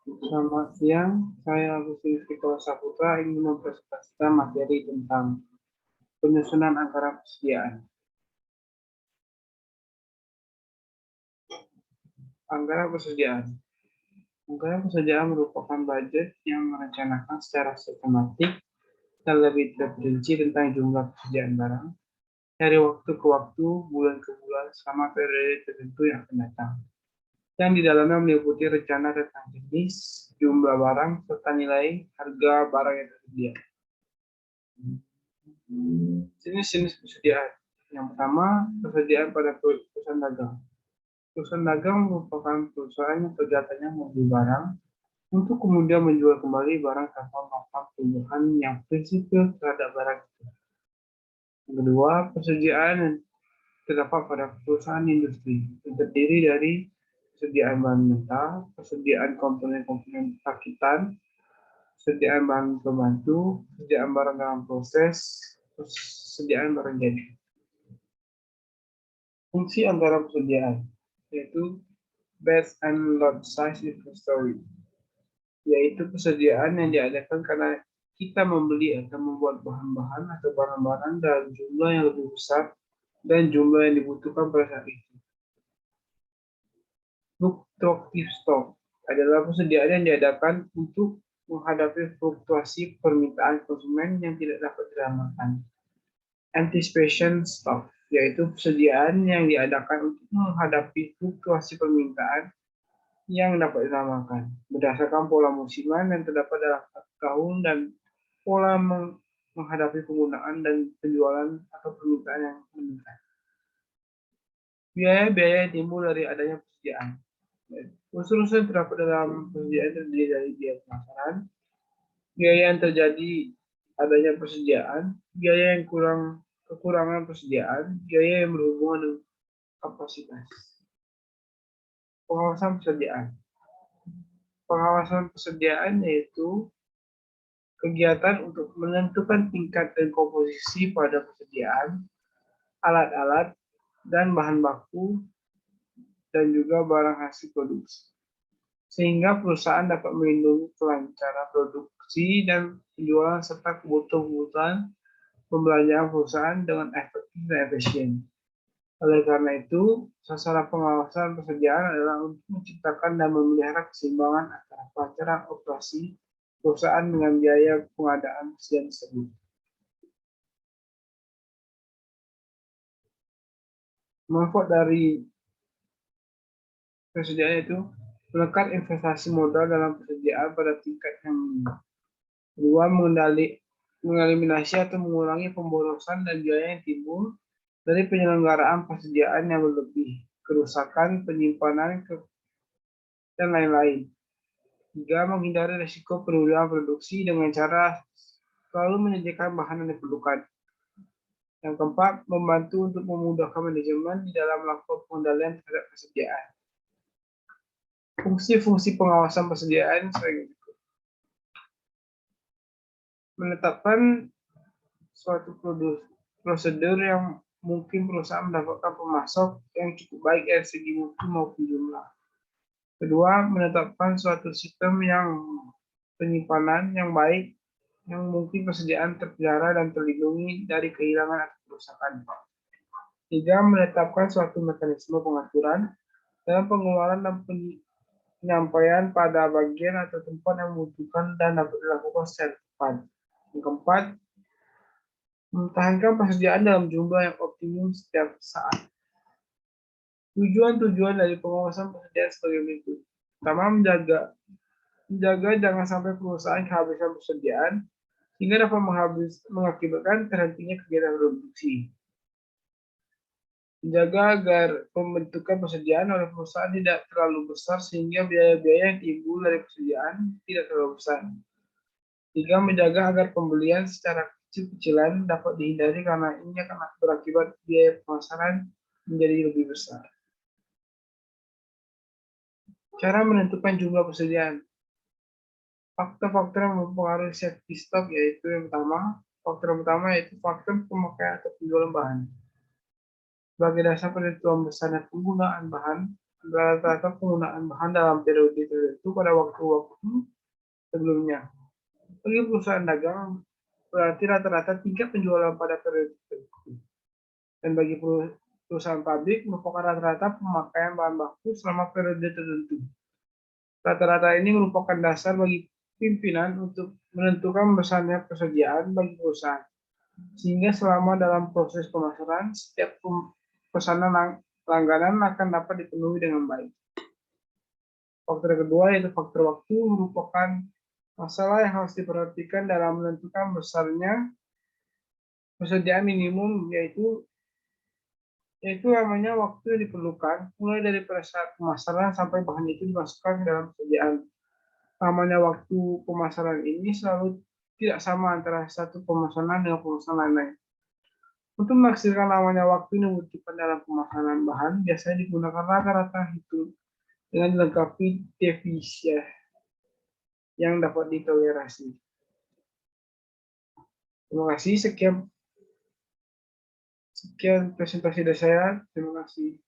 Selamat siang, saya Agus Fikri Saputra ingin mempresentasikan materi tentang penyusunan anggaran persediaan. Anggaran persediaan. Anggaran persediaan merupakan budget yang merencanakan secara sistematik dan lebih terperinci tentang jumlah persediaan barang dari waktu ke waktu, bulan ke bulan, selama periode tertentu yang akan datang. Yang di dalamnya meliputi rencana tentang jenis, jumlah barang, serta nilai harga barang yang tersedia. Jenis-jenis persediaan. Yang pertama, persediaan pada perusahaan dagang. Perusahaan dagang merupakan perusahaan yang kegiatannya membeli barang untuk kemudian menjual kembali barang tanpa melakukan perubahan yang prinsipil terhadap barang itu. Yang kedua, persediaan yang terdapat pada perusahaan industri yang terdiri dari persediaan bahan mentah, persediaan komponen-komponen rakitan, persediaan bahan pembantu, persediaan barang dalam proses, persediaan barang jadi. Fungsi anggaran persediaan yaitu batch and lot size inventory, yaitu persediaan yang diadakan karena kita membeli atau membuat bahan-bahan atau barang-barang dalam jumlah yang lebih besar dan jumlah yang dibutuhkan pada saat itu. Fluktuatif stok adalah persediaan yang diadakan untuk menghadapi fluktuasi permintaan konsumen yang tidak dapat diselamatkan. Anticipation stock yaitu persediaan yang diadakan untuk menghadapi fluktuasi permintaan yang dapat disamakan berdasarkan pola musiman yang terdapat dalam satu tahun dan pola menghadapi penggunaan dan penjualan atau permintaan yang meningkat. Biaya-biaya yang timbul dari adanya persediaan. Unsur-unsur yang terdapat dalam persediaan terdiri dari biaya pemasaran, biaya yang terjadi adanya persediaan, biaya yang kekurangan persediaan, biaya yang berhubungan dengan kapasitas. Pengawasan persediaan. Pengawasan persediaan yaitu kegiatan untuk menentukan tingkat dan komposisi pada persediaan, alat-alat, dan bahan baku, dan juga barang hasil produksi. Sehingga perusahaan dapat melindungi kelancaran produksi dan penjualan serta kebutuhan pembelanjaan perusahaan dengan efektif dan efisien. Oleh karena itu, sasaran pengawasan persediaan adalah untuk menciptakan dan memelihara keseimbangan antara kelancaran operasi perusahaan dengan biaya pengadaan persediaan tersebut. Manfaat dari persediaan itu menekan investasi modal dalam persediaan pada tingkat yang minimal. Kedua, mengeliminasi atau mengurangi pemborosan dan biaya yang timbul dari penyelenggaraan persediaan yang berlebih, kerusakan, penyimpanan, dan lain-lain. Tiga, menghindari risiko penundaan produksi dengan cara selalu menyediakan bahan yang diperlukan. Yang keempat, membantu untuk memudahkan manajemen di dalam melakukan pengendalian terhadap persediaan. Fungsi-fungsi pengawasan persediaan sebagai berikut. Menetapkan suatu prosedur yang mungkin perusahaan mendapatkan pemasok yang cukup baik dari segi mutu maupun jumlah. Kedua, menetapkan suatu sistem yang penyimpanan yang baik yang mungkin persediaan terpelihara dan terlindungi dari kehilangan atau kerusakan. Tiga, menetapkan suatu mekanisme pengaturan dalam pengeluaran dan penyampaian pada bagian atau tempat yang membutuhkan dan dapat dilakukan secara cepat. Yang keempat, mempertahankan persediaan dalam jumlah yang optimum setiap saat. Tujuan-tujuan dari pengawasan persediaan sebagai berikut. Pertama, menjaga jangan sampai perusahaan kehabisan persediaan sehingga dapat mengakibatkan terhentinya kegiatan produksi. Menjaga agar pembentukan persediaan oleh perusahaan tidak terlalu besar sehingga biaya-biaya yang timbul dari persediaan tidak terlalu besar. Tiga, menjaga agar pembelian secara kecil-kecilan dapat dihindari karena ini akan berakibat biaya pemasaran menjadi lebih besar. Cara menentukan jumlah persediaan. Faktor-faktor yang mempengaruhi safety stock yaitu yang pertama, faktor pertama yaitu faktor pemakaian atau penjualan bahan. Sebagai dasar penentuan besar dan penggunaan bahan, adalah rata-rata penggunaan bahan dalam periode tertentu pada waktu-waktu sebelumnya. Bagi perusahaan dagang, berarti rata-rata tingkat penjualan pada periode tertentu. Dan bagi perusahaan pabrik, merupakan rata-rata pemakaian bahan baku selama periode tertentu. Rata-rata ini merupakan dasar bagi pimpinan untuk menentukan besarnya persediaan bagi perusahaan. Sehingga selama dalam proses pemasaran, setiap pesanan langganan akan dapat dipenuhi dengan baik. Faktor kedua yaitu faktor waktu merupakan masalah yang harus diperhatikan dalam menentukan besarnya persediaan minimum, yaitu namanya waktu yang diperlukan mulai dari saat pemasaran sampai bahan itu dimasukkan ke dalam persediaan. Namanya waktu pemasaran ini selalu tidak sama antara satu pemesanan dengan pemesanan lain. Untuk menghasilkan namanya waktu yang dibutuhkan dalam pemasaran bahan, biasanya digunakan rata-rata hitung dengan dilengkapi devisa yang dapat ditoleransi. Terima kasih, sekian presentasi dari saya. Terima kasih.